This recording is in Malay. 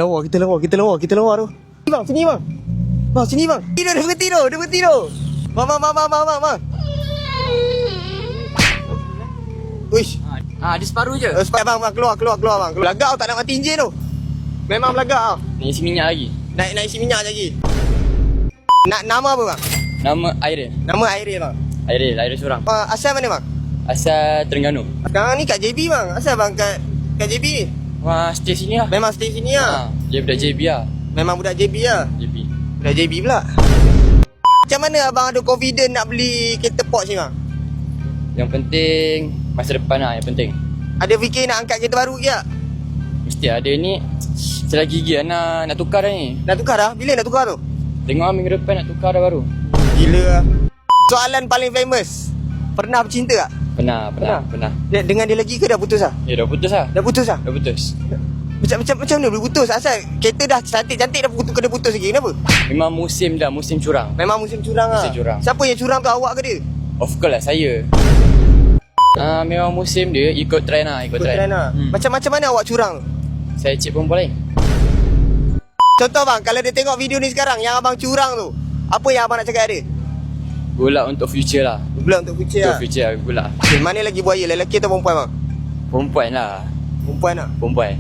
Kita lawa tu. Bang, sini bang. Bang, sini bang. Dia berhenti tu. Bang. Uish. Dia separuh je. Bang, keluar bang. Belagak tak nak mati enjin tu. Memang belagak tau. Ni isi minyak lagi. Naik isi minyak lagi. Nama apa bang? Nama Airil. Nama Airil bang. Airil seorang. Asal mana bang? Asal Terengganu. Sekarang ni kat JB bang. Asal bang kat JB ni? Wah, stay sini lah. Memang stay sini lah. Dia budak JB lah. Memang budak JB lah. Budak JB pula. Macam mana abang ada confident nak beli kereta Porsche ni bang? Yang penting masa depan lah yang penting. Ada fikir nak angkat kereta baru ke tak? Mesti ada ni. Selagi gigi nak tukar dah ni. Nak tukar dah? Bila nak tukar tu? Tengok lah minggu depan nak tukar dah baru. Gila lah. Soalan paling famous. Pernah bercinta tak? Pernah. Dengan dia lagi ke dah putus lah? Ya dah putus lah. Dah putus lah? Dah putus. Macam mana boleh putus? Asal kereta dah cantik-cantik dah kena putus lagi. Kenapa? Memang musim curang. Memang musim curang lah. Musim curang. Siapa yang curang tu, awak ke dia? Of course lah saya. Memang musim dia ikut trend lah. Macam mana awak curang tu? Saya cik perempuan lain. Contoh bang, kalau dia tengok video ni sekarang yang abang curang tu, apa yang abang nak cakap dia? Good luck untuk future lah. Belum untuk future lah. Untuk future lah, good luck. Okay, mana lagi buaya? Lelaki atau perempuan bang? Perempuan lah. Perempuan lah. Perempuan.